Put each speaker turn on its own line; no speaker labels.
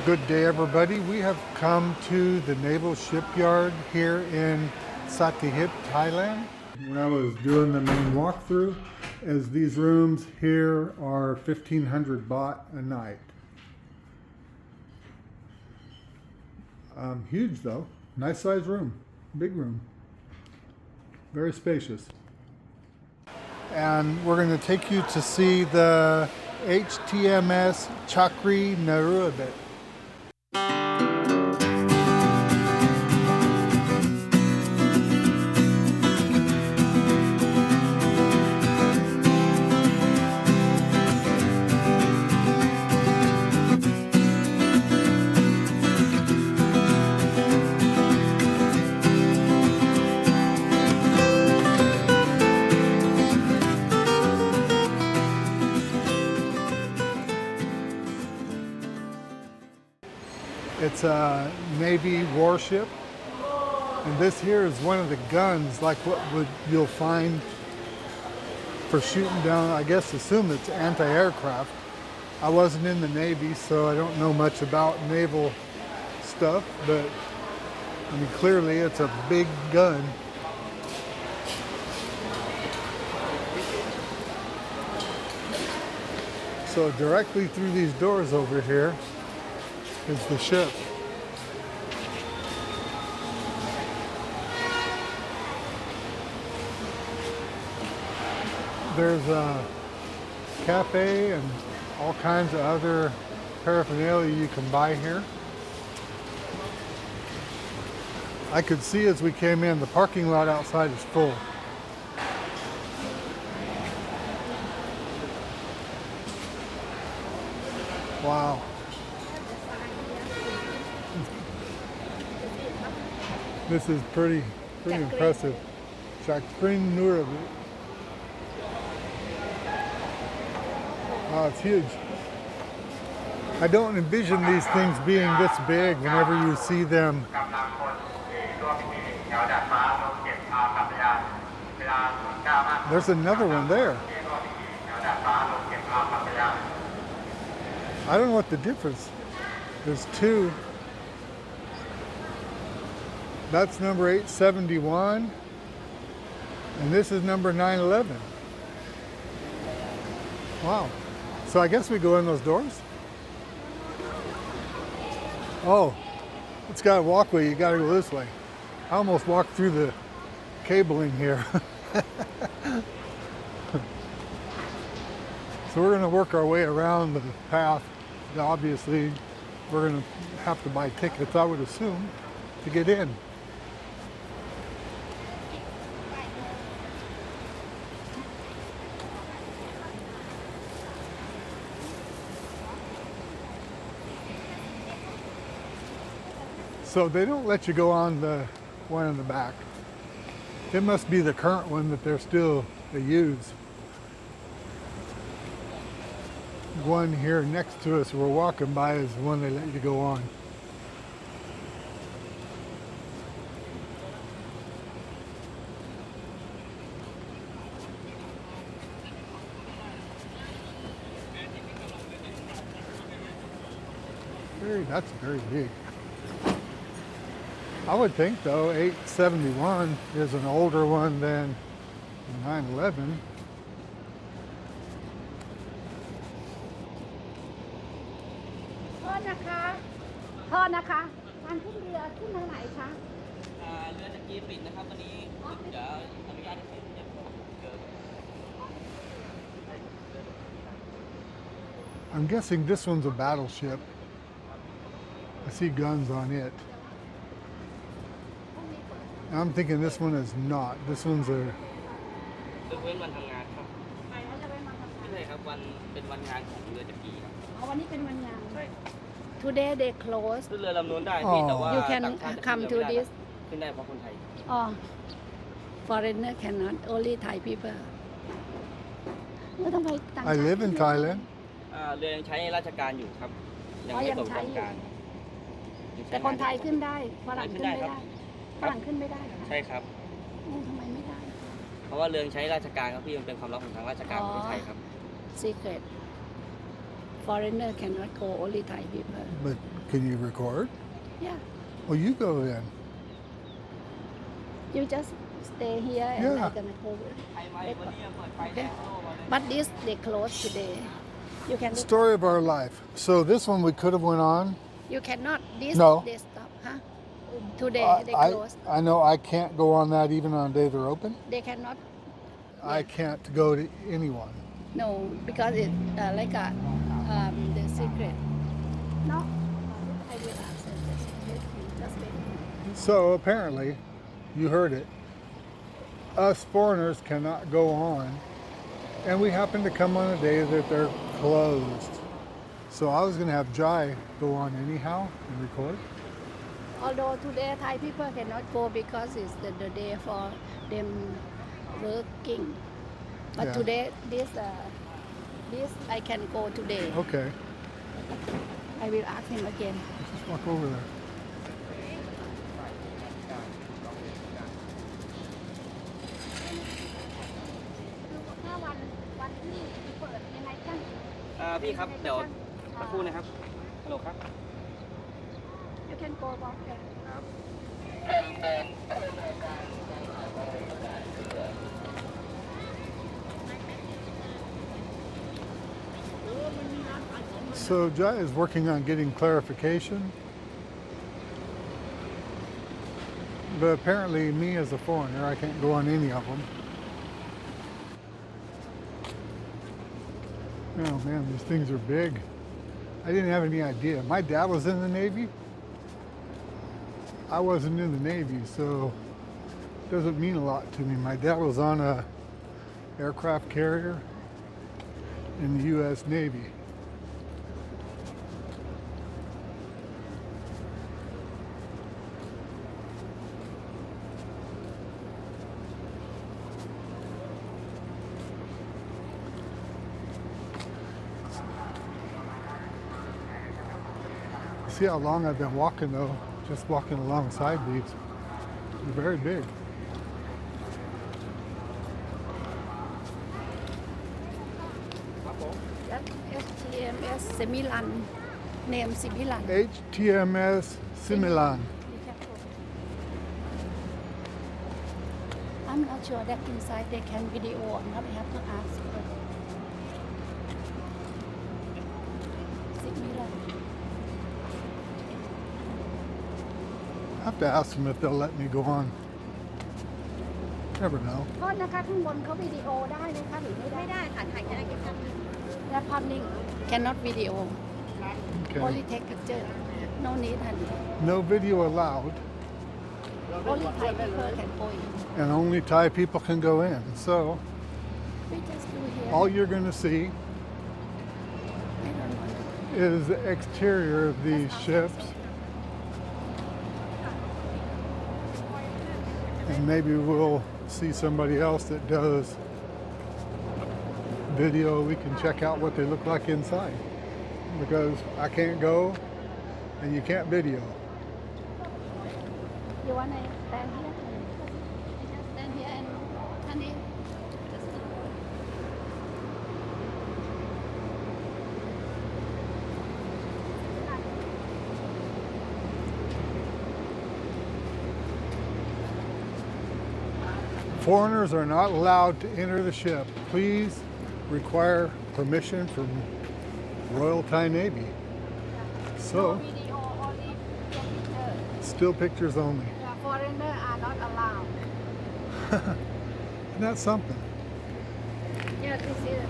Good day, everybody. We have come to the naval shipyard here in Sattahip, Thailand. When I was doing the main walkthrough, as these rooms here are 1,500 baht a night. Huge though, nice sized room, big room, very spacious. And we're going to take you to see the HTMS Chakri Naruebet. It's a Navy warship, and this here is one of the guns, like what you'll find for shooting down, I guess assume it's anti-aircraft. I wasn't in the Navy, so I don't know much about naval stuff, but I mean clearly it's a big gun. So directly through these doors over here is the ship. There's a cafe and all kinds of other paraphernalia you can buy here. I could see as we came in, the parking lot outside is full. Wow. This is pretty impressive. Chakri Naruebet. Wow, it's huge. I don't envision these things being this big whenever you see them. There's another one there. I don't know what the difference. There's two. That's number 871, and this is number 911. Wow. So I guess we go in those doors? Oh, it's got a walkway, you gotta go this way. I almost walked through the cabling here. So we're gonna work our way around the path. Obviously, we're gonna have to buy tickets, I would assume, to get in. So they don't let you go on the one in the back. It must be the current one that they use. One here next to us we're walking by is the one they let you go on. That's very big. I would think though 871 is an older one than 911. I'm guessing this one's a battleship. I see guns on it. I'm thinking this one is not. This one's a...
Today they close. You can come to this. Oh, foreigner cannot. Only Thai people.
I live in Thailand.
เรือยังใช้ราชการอยู่ครับยังไม่ตกต้องการ
แต่คนไทยขึ้นได้ฝรั่งขึ้นไม่ได้ฝรั่งขึ้นไม่ได้ใช่ครับทำไมไม่ได้เพราะว่าเรือใช้ราชการครับพี่มันเป็นความลับของทางราชการของไทยครับ Secret foreigner cannot go, only Thai people.
But can you record?
Yeah.
Well, you go then.
You just stay here and
Yeah.
I'm gonna go. Okay. But this they close today. You can look.
Story of our life. So this one we could have went on.
You cannot. This
No.
they stop, huh? Today they close.
I know I can't go on that even on a day they're open.
They cannot.
I can't go to anyone.
No, because it like the secret. No. I will ask them. Just wait.
So apparently, you heard it. Us foreigners cannot go on, and we happen to come on a day that they're closed. So I was going to have Jai go on anyhow and record.
Although today Thai people cannot go because it's the day for them working. But
Yeah.
today this I can go today.
Okay,
I will ask him again.
just walk over there.
ถ้าวันที่เปิดยังไงกัน
พี่ครับเดี๋ยวสักครู่นะครับฮัลโหลครับ
You can go walk there.
ครับ
So Jai is working on getting clarification. But apparently me as a foreigner, I can't go on any of them. Oh man, these things are big. I didn't have any idea. My dad was in the Navy. I wasn't in the Navy, so it doesn't mean a lot to me. My dad was on a aircraft carrier in the U.S. Navy. See how long I've been walking though, just walking alongside these. They're very big.
That HTMS Semilan, name Semilan.
HTMS Similan.
I'm not sure that inside they can video or not. I have to ask. Semilan.
I have to ask them if they'll let me go on. Never know.
โทษนะคะข้างบนเขาวิดีโอได้ไหมคะหรือไม่ได้
ไม่ได้ค่ะถ่ายแค่ได้แค่ภาพนิ่ง
และภาพนิ่ง cannot video
Okay.
only take picture no need honey
No video allowed,
only Thai people can go in
and only Thai people can go in. So
we just do here
all you're going to see
I don't want
is the exterior of these ships. And maybe we'll see somebody else that does video. We can check out what they look like inside. Because I can't go and you can't video.
you want to stand here just stand here and honey
Foreigners are not allowed to enter the ship. Please require permission from Royal Thai Navy.
no
So,
video only picture
still pictures only.
foreigner are not allowed
Isn't that something?
yeah this is